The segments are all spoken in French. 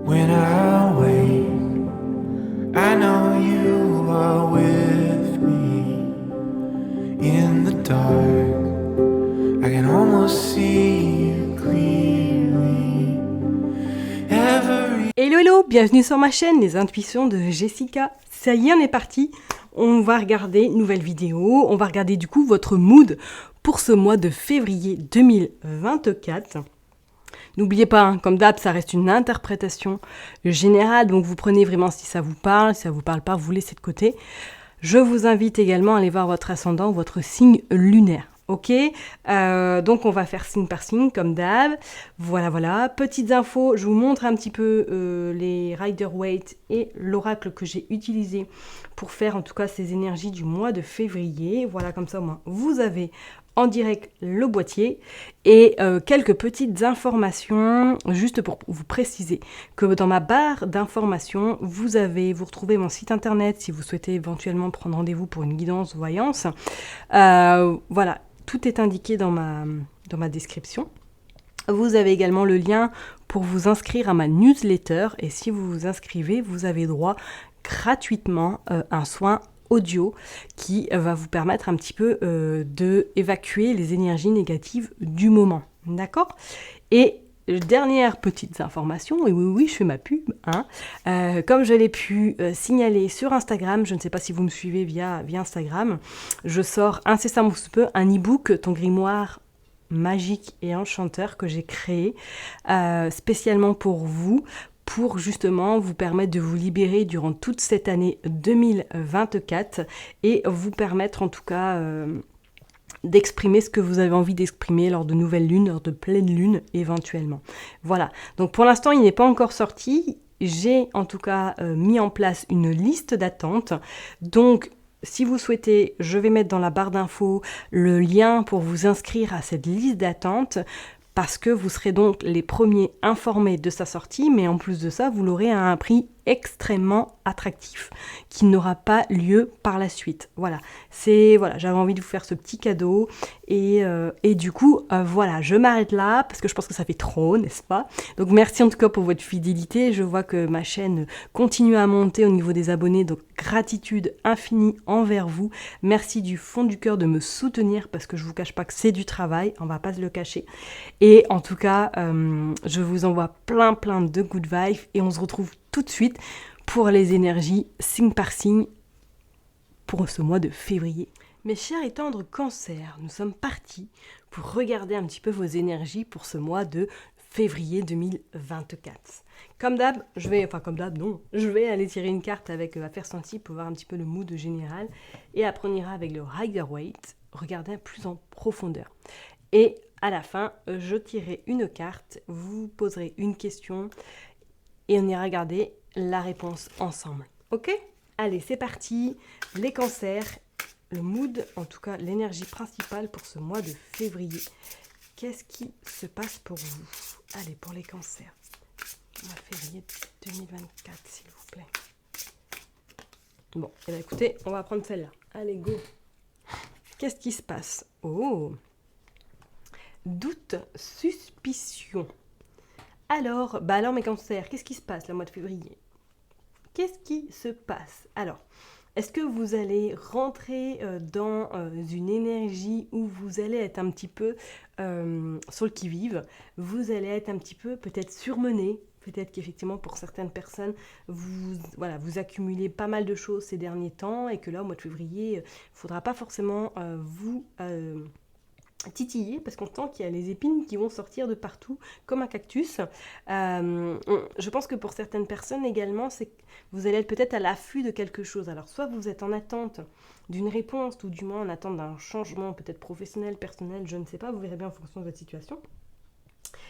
When I wake, I know you are with me. In the dark, I can almost see you clearly. Hello hello, bienvenue sur ma chaîne Les Intuitions de Jessica. Ça y est, on est parti. On va regarder une nouvelle vidéo. On va regarder du coup votre mood pour ce mois de février 2024. N'oubliez pas, hein, comme d'hab, ça reste une interprétation générale. Donc vous prenez vraiment si ça vous parle. Si ça vous parle pas, vous laissez de côté. Je vous invite également à aller voir votre ascendant, votre signe lunaire. Ok, donc on va faire signe par signe comme d'hab. Voilà. Petites infos, je vous montre un petit peu les Rider-Waite et l'oracle que j'ai utilisé pour faire en tout cas ces énergies du mois de février. Voilà, comme ça au moins vous avez en direct le boîtier et quelques petites informations juste pour vous préciser que dans ma barre d'informations vous retrouvez mon site internet si vous souhaitez éventuellement prendre rendez-vous pour une guidance voyance. Voilà, tout est indiqué dans ma description. Vous avez également le lien pour vous inscrire à ma newsletter et si vous vous inscrivez, vous avez droit gratuitement à un soin audio qui va vous permettre un petit peu de évacuer les énergies négatives du moment. D'accord ? Et dernière petite information, et oui, je fais ma pub, hein. Comme je l'ai pu signaler sur Instagram, je ne sais pas si vous me suivez via Instagram, je sors incessamment sous peu un e-book, ton grimoire magique et enchanteur que j'ai créé spécialement pour vous, pour justement vous permettre de vous libérer durant toute cette année 2024 et vous permettre en tout cas d'exprimer ce que vous avez envie d'exprimer lors de nouvelles lunes, lors de pleine lune éventuellement. Voilà, donc pour l'instant il n'est pas encore sorti, j'ai en tout cas mis en place une liste d'attente, donc si vous souhaitez, je vais mettre dans la barre d'infos le lien pour vous inscrire à cette liste d'attente parce que vous serez donc les premiers informés de sa sortie, mais en plus de ça, vous l'aurez à un prix extrêmement attractif qui n'aura pas lieu par la suite. Voilà, j'avais envie de vous faire ce petit cadeau et du coup, voilà, je m'arrête là parce que je pense que ça fait trop, n'est-ce pas? Donc merci en tout cas pour votre fidélité. Je vois que ma chaîne continue à monter au niveau des abonnés, donc gratitude infinie envers vous. Merci du fond du cœur de me soutenir parce que je vous cache pas que c'est du travail, on va pas se le cacher. Et en tout cas, je vous envoie plein de good vibes et on se retrouve tout de suite pour les énergies signe par signe pour ce mois de février. Mes chers et tendres cancers, nous sommes partis pour regarder un petit peu vos énergies pour ce mois de février 2024. Comme d'hab, je vais aller tirer une carte avec Affaires Sensibles pour voir un petit peu le mood général et après on ira avec le Rider-Waite, regarder plus en profondeur. Et à la fin, je tirerai une carte, vous poserez une question et on ira regarder la réponse ensemble. Ok ? Allez, c'est parti. Les cancers, le mood, en tout cas l'énergie principale pour ce mois de février. Qu'est-ce qui se passe pour vous ? Allez, pour les cancers. Mois de février 2024, s'il vous plaît. Bon, et bien écoutez, on va prendre celle-là. Allez, go. Qu'est-ce qui se passe ? Oh ! Doute, suspicion. Alors mes cancers, qu'est-ce qui se passe le mois de février ? Qu'est-ce qui se passe ? Alors, est-ce que vous allez rentrer dans une énergie où vous allez être un petit peu sur le qui-vive ? Vous allez être un petit peu peut-être surmené. Peut-être qu'effectivement pour certaines personnes, vous accumulez pas mal de choses ces derniers temps et que là au mois de février, il ne faudra pas forcément vous titiller parce qu'on sent qu'il y a les épines qui vont sortir de partout comme un cactus. Je pense que pour certaines personnes également, c'est que vous allez être peut-être à l'affût de quelque chose. Alors soit vous êtes en attente d'une réponse ou du moins en attente d'un changement peut-être professionnel, personnel, je ne sais pas, vous verrez bien en fonction de votre situation.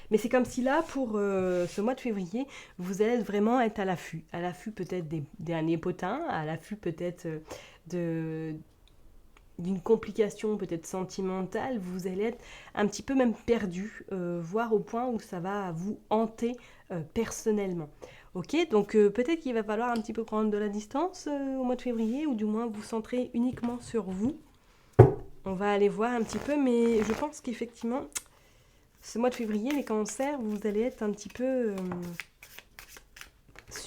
Mais c'est comme si là, pour ce mois de février, vous allez vraiment être à l'affût peut-être des derniers potins, à l'affût peut-être d'une complication peut-être sentimentale, vous allez être un petit peu même perdu, voire au point où ça va vous hanter personnellement. Ok, donc peut-être qu'il va falloir un petit peu prendre de la distance au mois de février, ou du moins vous centrer uniquement sur vous. On va aller voir un petit peu, mais je pense qu'effectivement, ce mois de février, les cancers, vous allez être un petit peu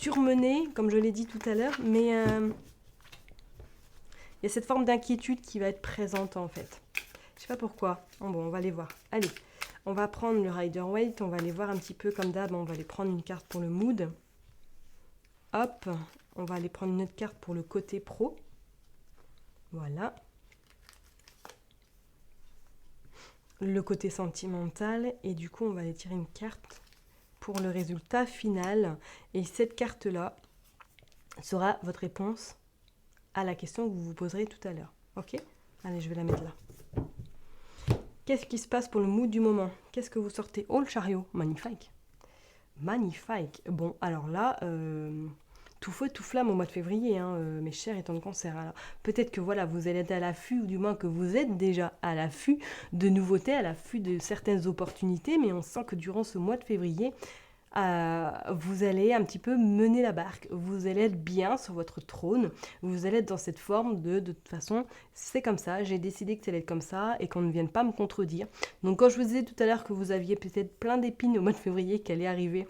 surmené, comme je l'ai dit tout à l'heure, mais il y a cette forme d'inquiétude qui va être présente en fait. Je sais pas pourquoi. Bon, on va les voir. Allez, on va prendre le Rider-Waite, on va les voir un petit peu comme d'hab, on va aller prendre une carte pour le mood. Hop, on va aller prendre une autre carte pour le côté pro. Voilà. Le côté sentimental, et du coup on va aller tirer une carte pour le résultat final, et cette carte là sera votre réponse à la question que vous vous poserez tout à l'heure. Ok, allez, je vais la mettre là. Qu'est-ce qui se passe pour le mood du moment? Qu'est-ce que vous sortez? Oh, le chariot, magnifique, magnifique. Bon, alors là tout feu, tout flamme au mois de février, mes chers étant de Cancer. Alors, peut-être que voilà, vous allez être à l'affût, ou du moins que vous êtes déjà à l'affût de nouveautés, à l'affût de certaines opportunités, mais on sent que durant ce mois de février, vous allez un petit peu mener la barque, vous allez être bien sur votre trône, vous allez être dans cette forme de toute façon, c'est comme ça, j'ai décidé que ça allait être comme ça, et qu'on ne vienne pas me contredire. Donc quand je vous disais tout à l'heure que vous aviez peut-être plein d'épines au mois de février qui allaient arriver,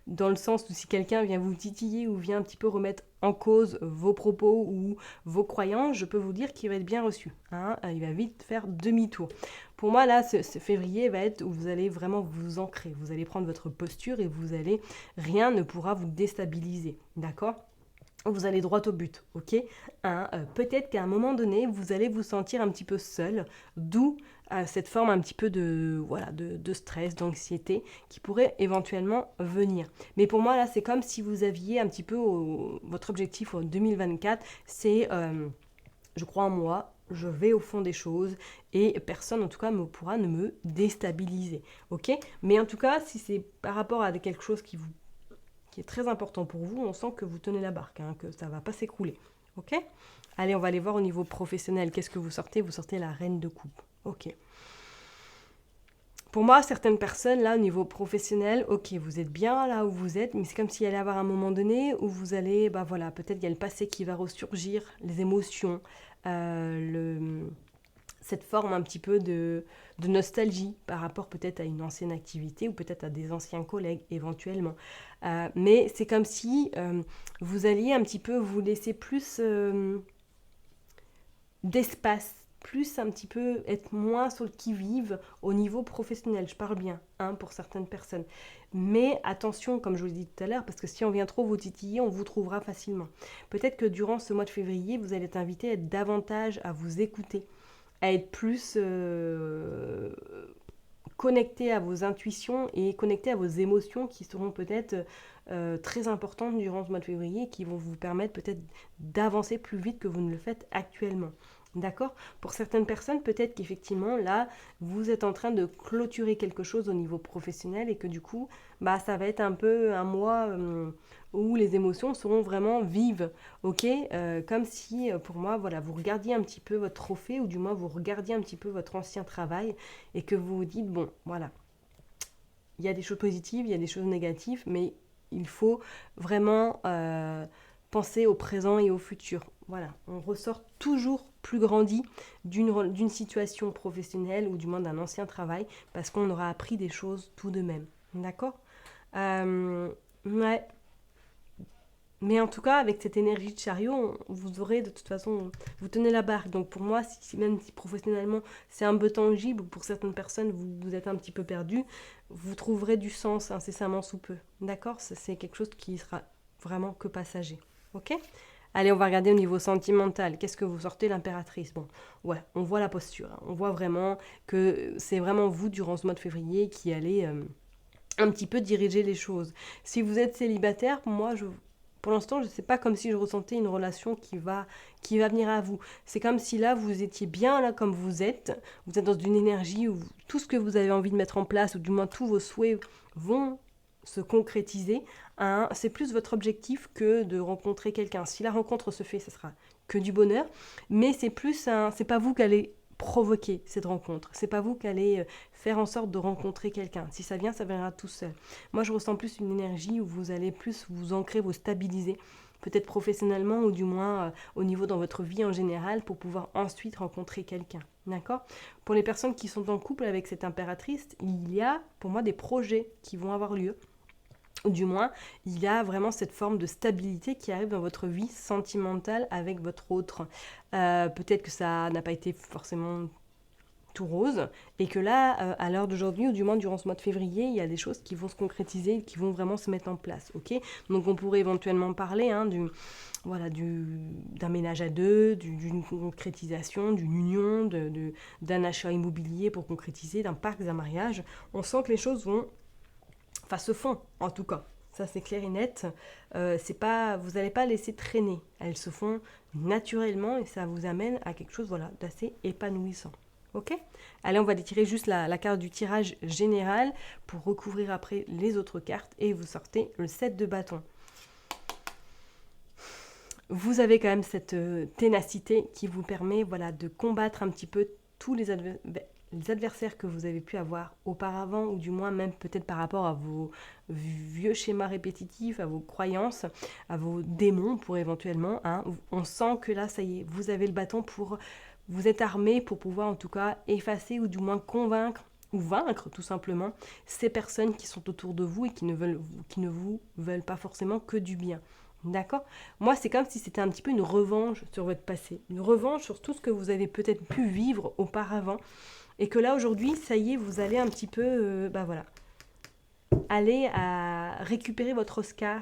dans le sens où si quelqu'un vient vous titiller ou vient un petit peu remettre en cause vos propos ou vos croyances, je peux vous dire qu'il va être bien reçu. Il va vite faire demi-tour. Pour moi, là, ce février va être où vous allez vraiment vous ancrer. Vous allez prendre votre posture et rien ne pourra vous déstabiliser. D'accord ? Vous allez droit au but, ok ? Peut-être qu'à un moment donné, vous allez vous sentir un petit peu seul, d'où cette forme un petit peu de stress, d'anxiété qui pourrait éventuellement venir. Mais pour moi, là, c'est comme si vous aviez un petit peu votre objectif en 2024, c'est je crois en moi, je vais au fond des choses et personne en tout cas ne pourra me déstabiliser, ok ? Mais en tout cas, si c'est par rapport à quelque chose qui est très important pour vous, on sent que vous tenez la barque, que ça ne va pas s'écrouler. Ok ? Allez, on va aller voir au niveau professionnel. Qu'est-ce que vous sortez ? Vous sortez la reine de coupe. Ok. Pour moi, certaines personnes, là, au niveau professionnel, ok, vous êtes bien là où vous êtes, mais c'est comme s'il allait y avoir un moment donné où vous allez, peut-être il y a le passé qui va ressurgir, les émotions, cette forme un petit peu de nostalgie par rapport peut-être à une ancienne activité ou peut-être à des anciens collègues éventuellement. Mais c'est comme si vous alliez un petit peu vous laisser plus d'espace, plus un petit peu être moins sur le qui-vive au niveau professionnel. Je parle bien, pour certaines personnes. Mais attention, comme je vous l'ai dit tout à l'heure, parce que si on vient trop vous titiller, on vous trouvera facilement. Peut-être que durant ce mois de février, vous allez être invité à être davantage à vous écouter, à être plus connecté à vos intuitions et connecté à vos émotions qui seront peut-être très importantes durant ce mois de février, qui vont vous permettre peut-être d'avancer plus vite que vous ne le faites actuellement. D'accord ? Pour certaines personnes, peut-être qu'effectivement, là, vous êtes en train de clôturer quelque chose au niveau professionnel et que du coup, ça va être un peu un mois où les émotions seront vraiment vives, ok ? Comme si, pour moi, voilà, vous regardiez un petit peu votre trophée ou du moins vous regardiez un petit peu votre ancien travail et que vous vous dites, bon, voilà, il y a des choses positives, il y a des choses négatives, mais il faut vraiment penser au présent et au futur. Voilà, on ressort toujours plus grandi d'une situation professionnelle ou du moins d'un ancien travail parce qu'on aura appris des choses tout de même. D'accord ? Ouais. Mais en tout cas, avec cette énergie de chariot, vous aurez de toute façon, vous tenez la barque. Donc pour moi, même si professionnellement c'est un peu tangible, ou pour certaines personnes vous êtes un petit peu perdu, vous trouverez du sens incessamment sous peu. D'accord ? C'est quelque chose qui sera vraiment que passager. Ok ? Allez, on va regarder au niveau sentimental. Qu'est-ce que vous sortez, l'impératrice ? Bon, ouais, on voit la posture. On voit vraiment que c'est vraiment vous, durant ce mois de février, qui allez un petit peu diriger les choses. Si vous êtes célibataire, moi, pour l'instant, je ne sais pas, comme si je ressentais une relation qui va venir à vous. C'est comme si là, vous étiez bien là comme vous êtes dans une énergie où tout ce que vous avez envie de mettre en place, ou du moins tous vos souhaits vont se concrétiser. C'est plus votre objectif que de rencontrer quelqu'un. Si la rencontre se fait, ce sera que du bonheur, mais c'est pas vous qui allez provoquer cette rencontre. C'est pas vous qui allez faire en sorte de rencontrer quelqu'un. Si ça vient, ça viendra tout seul. Moi, je ressens plus une énergie où vous allez plus vous ancrer, vous stabiliser, peut-être professionnellement ou du moins au niveau dans votre vie en général pour pouvoir ensuite rencontrer quelqu'un. D'accord ? Pour les personnes qui sont en couple avec cette impératrice, il y a pour moi des projets qui vont avoir lieu. Ou du moins, il y a vraiment cette forme de stabilité qui arrive dans votre vie sentimentale avec votre autre. Peut-être que ça n'a pas été forcément tout rose, et que là, à l'heure d'aujourd'hui, ou du moins durant ce mois de février, il y a des choses qui vont se concrétiser, qui vont vraiment se mettre en place, ok? Donc on pourrait éventuellement parler d'un ménage à deux, d'une concrétisation, d'une union, d'un achat immobilier pour concrétiser, d'un parc, d'un mariage. On sent que les choses se font, en tout cas. Ça, c'est clair et net. Vous n'allez pas laisser traîner. Elles se font naturellement et ça vous amène à quelque chose d'assez épanouissant. Ok ? Allez, on va détirer juste la carte du tirage général pour recouvrir après les autres cartes et vous sortez le 7 de bâton. Vous avez quand même cette ténacité qui vous permet de combattre un petit peu tous les adversaires que vous avez pu avoir auparavant, ou du moins même peut-être par rapport à vos vieux schémas répétitifs, à vos croyances, à vos démons pour éventuellement. On sent que là, ça y est, vous avez le bâton vous êtes armé pour pouvoir en tout cas effacer ou du moins convaincre ou vaincre tout simplement ces personnes qui sont autour de vous et qui ne vous veulent pas forcément que du bien. D'accord ? Moi, c'est comme si c'était un petit peu une revanche sur votre passé, une revanche sur tout ce que vous avez peut-être pu vivre auparavant, et que là, aujourd'hui, ça y est, vous allez un petit peu, aller à récupérer votre Oscar,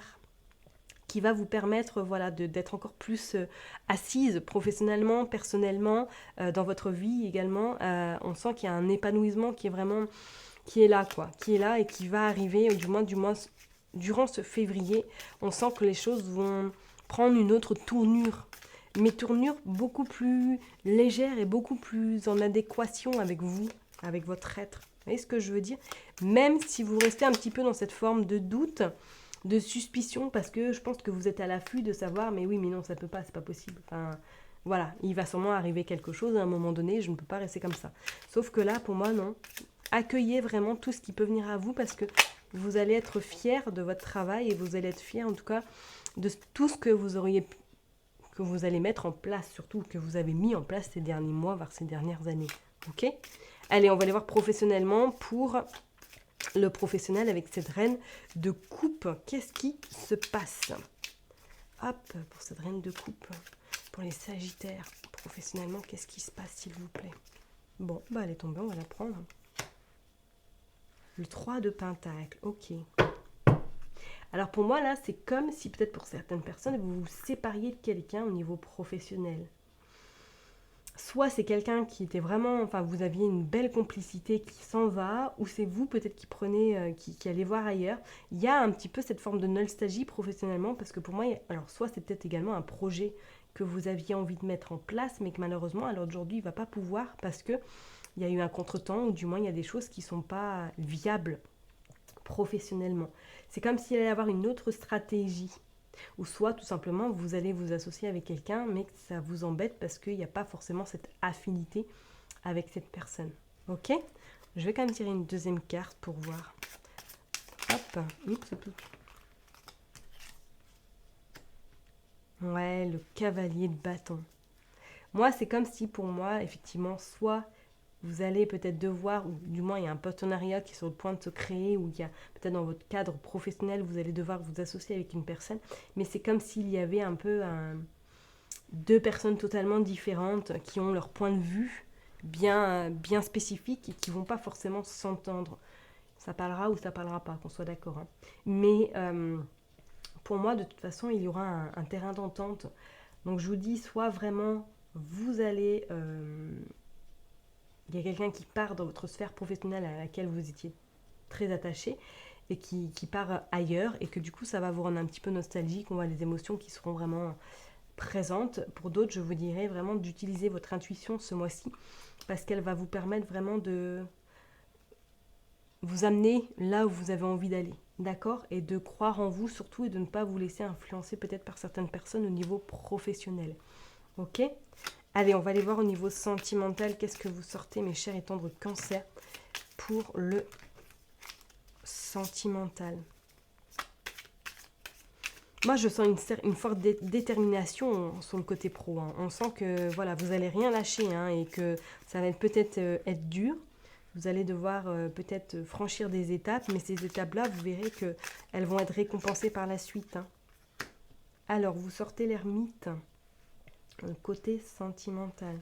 qui va vous permettre d'être encore plus assise professionnellement, personnellement, dans votre vie également. On sent qu'il y a un épanouissement qui est là, et qui va arriver, du moins durant ce février. On sent que les choses vont prendre une autre tournure, mais tournure beaucoup plus légère et beaucoup plus en adéquation avec vous, avec votre être. Vous voyez ce que je veux dire ? Même si vous restez un petit peu dans cette forme de doute, de suspicion, parce que je pense que vous êtes à l'affût de savoir, mais oui, mais non, ça peut pas, c'est pas possible. Il va sûrement arriver quelque chose à un moment donné, je ne peux pas rester comme ça. Sauf que là, pour moi, non. Accueillez vraiment tout ce qui peut venir à vous, parce que vous allez être fiers de votre travail et vous allez être fiers, en tout cas, de tout ce que vous allez mettre en place, surtout que vous avez mis en place ces derniers mois, voire ces dernières années. Ok ? Allez, on va aller voir professionnellement pour le professionnel avec cette reine de coupe. Qu'est-ce qui se passe ? Hop, pour cette reine de coupe, pour les sagittaires, professionnellement, qu'est-ce qui se passe, s'il vous plaît ? Bon, elle est tombée, on va la prendre. Le 3 de Pentacle, ok. Alors pour moi, là, c'est comme si peut-être pour certaines personnes, vous vous sépariez de quelqu'un au niveau professionnel. Soit c'est quelqu'un qui était vraiment, vous aviez une belle complicité qui s'en va, ou c'est vous peut-être qui prenez, qui allez voir ailleurs. Il y a un petit peu cette forme de nostalgie professionnellement, parce que pour moi, soit c'est peut-être également un projet que vous aviez envie de mettre en place, mais que malheureusement, à l'heure d'aujourd'hui, il ne va pas pouvoir, parce que il y a eu un contretemps, ou du moins il y a des choses qui ne sont pas viables professionnellement. C'est comme s'il allait y avoir une autre stratégie. Ou soit tout simplement vous allez vous associer avec quelqu'un mais que ça vous embête parce qu'il n'y a pas forcément cette affinité avec cette personne. Ok ? Je vais quand même tirer une deuxième carte pour voir. Hop. Ouais, le cavalier de bâton. Moi, c'est comme si pour moi, effectivement, soit vous allez peut-être devoir, ou du moins il y a un partenariat qui est sur le point de se créer, ou il y a peut-être dans votre cadre professionnel, vous allez devoir vous associer avec une personne, mais c'est comme s'il y avait un peu deux personnes totalement différentes qui ont leur point de vue bien spécifique et qui ne vont pas forcément s'entendre. Ça parlera ou ça parlera pas, qu'on soit d'accord. Hein. Mais pour moi, de toute façon, il y aura un terrain d'entente. Donc je vous dis, soit vraiment vous allez... il y a quelqu'un qui part dans votre sphère professionnelle à laquelle vous étiez très attaché et qui part ailleurs, et que du coup ça va vous rendre un petit peu nostalgique. On voit les émotions qui seront vraiment présentes. Pour d'autres, je vous dirais vraiment d'utiliser votre intuition ce mois-ci, parce qu'elle va vous permettre vraiment de vous amener là où vous avez envie d'aller, d'accord ? Et de croire en vous surtout, et de ne pas vous laisser influencer peut-être par certaines personnes au niveau professionnel. Ok ? Allez, on va aller voir au niveau sentimental. Qu'est-ce que vous sortez, mes chers et tendres cancers, pour le sentimental ? Moi, je sens une forte détermination sur le côté pro. Hein. On sent que vous allez rien lâcher, hein, et que ça va peut-être être dur. Vous allez devoir peut-être franchir des étapes, mais ces étapes-là, vous verrez qu'elles vont être récompensées par la suite. Hein. Alors, vous sortez l'ermite, côté sentimental.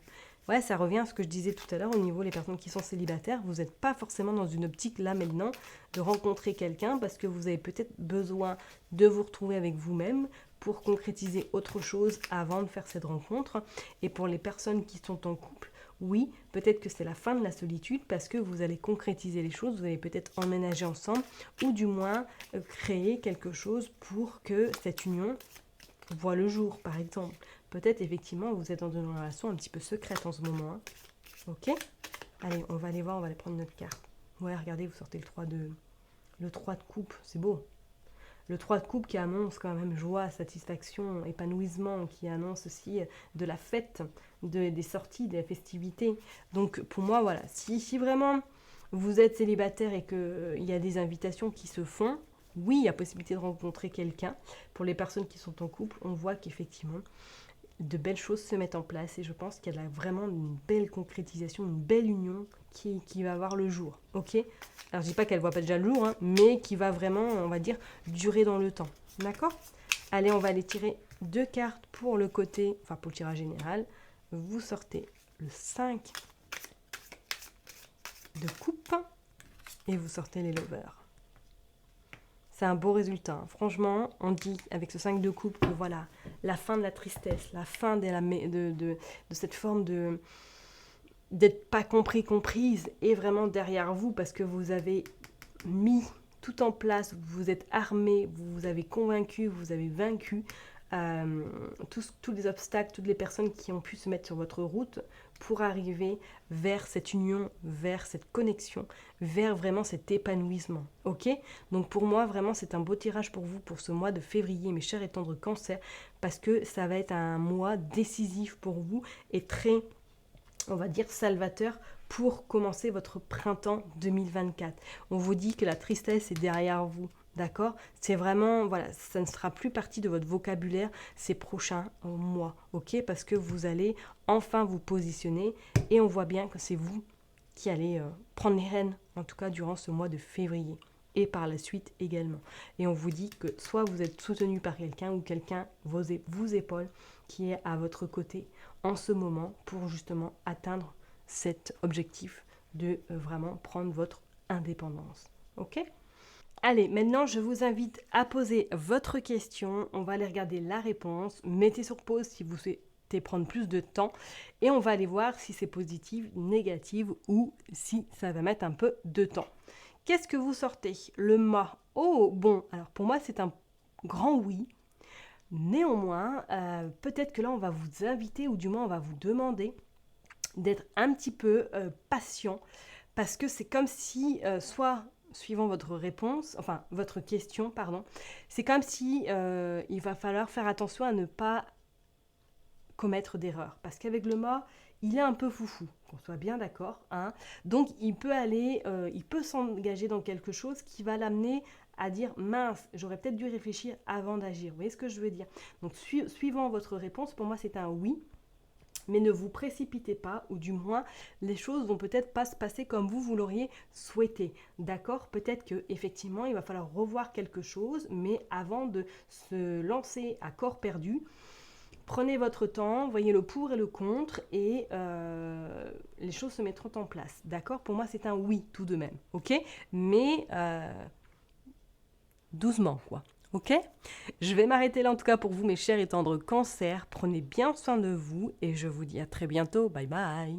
Ouais, ça revient à ce que je disais tout à l'heure au niveau des personnes qui sont célibataires. Vous n'êtes pas forcément dans une optique là maintenant de rencontrer quelqu'un parce que vous avez peut-être besoin de vous retrouver avec vous-même pour concrétiser autre chose avant de faire cette rencontre. Et pour les personnes qui sont en couple, oui, peut-être que c'est la fin de la solitude parce que vous allez concrétiser les choses, vous allez peut-être emménager ensemble ou du moins créer quelque chose pour que cette union voit le jour, par exemple. Peut-être, effectivement, vous êtes dans une relation un petit peu secrète en ce moment. Hein. Ok? Allez, on va aller voir, on va aller prendre notre carte. Ouais, regardez, vous sortez le 3 de coupe, c'est beau. Le 3 de coupe qui annonce quand même joie, satisfaction, épanouissement, qui annonce aussi de la fête, des sorties, des festivités. Donc, pour moi, voilà, si vraiment vous êtes célibataire et qu'il y a des invitations qui se font, oui, il y a possibilité de rencontrer quelqu'un. Pour les personnes qui sont en couple, on voit qu'effectivement, de belles choses se mettent en place et je pense qu'il y a vraiment une belle concrétisation, une belle union qui va voir le jour. Ok? Alors, je dis pas qu'elle voit pas déjà le jour, hein, mais qui va vraiment, on va dire, durer dans le temps. D'accord? Allez, on va aller tirer 2 cartes pour le côté, enfin pour le tirage général. Vous sortez le 5 de coupe et vous sortez les lovers. C'est un beau résultat. Hein. Franchement, on dit avec ce 5 de coupe que voilà, la fin de la tristesse, la fin de cette forme d'être pas compris, comprise est vraiment derrière vous parce que vous avez mis tout en place, vous vous êtes armé, vous avez convaincu, vous avez vaincu tous les obstacles, toutes les personnes qui ont pu se mettre sur votre route pour arriver vers cette union, vers cette connexion, vers vraiment cet épanouissement. Ok? Donc pour moi, vraiment, c'est un beau tirage pour vous pour ce mois de février, mes chers et tendres cancers, parce que ça va être un mois décisif pour vous et très, on va dire, salvateur pour commencer votre printemps 2024. On vous dit que la tristesse est derrière vous. D'accord? C'est vraiment, voilà, ça ne sera plus partie de votre vocabulaire ces prochains mois, ok? Parce que vous allez enfin vous positionner et on voit bien que c'est vous qui allez prendre les rênes, en tout cas durant ce mois de février et par la suite également. Et on vous dit que soit vous êtes soutenu par quelqu'un ou quelqu'un vous épaule qui est à votre côté en ce moment pour justement atteindre cet objectif de vraiment prendre votre indépendance, ok? Allez, maintenant, je vous invite à poser votre question. On va aller regarder la réponse. Mettez sur pause si vous souhaitez prendre plus de temps. Et on va aller voir si c'est positif, négatif ou si ça va mettre un peu de temps. Qu'est-ce que vous sortez? Le mât. Oh, bon, alors pour moi, c'est un grand oui. Néanmoins, peut-être que là, on va vous inviter ou du moins, on va vous demander d'être un petit peu patient parce que c'est comme si soit... suivant votre réponse, enfin votre question, pardon, c'est comme si il va falloir faire attention à ne pas commettre d'erreurs. Parce qu'avec le mât, il est un peu foufou, qu'on soit bien d'accord. Hein. Donc il peut s'engager dans quelque chose qui va l'amener à dire mince, j'aurais peut-être dû réfléchir avant d'agir. Vous voyez ce que je veux dire? Donc suivant votre réponse, pour moi c'est un oui. Mais ne vous précipitez pas, ou du moins, les choses vont peut-être pas se passer comme vous l'auriez souhaité. D'accord? Peut-être qu'effectivement, il va falloir revoir quelque chose, mais avant de se lancer à corps perdu, prenez votre temps, voyez le pour et le contre, et les choses se mettront en place. D'accord? Pour moi, c'est un oui, tout de même. Ok? Mais doucement, quoi. Ok? Je vais m'arrêter là en tout cas pour vous, mes chers et tendres cancers. Prenez bien soin de vous et je vous dis à très bientôt. Bye bye!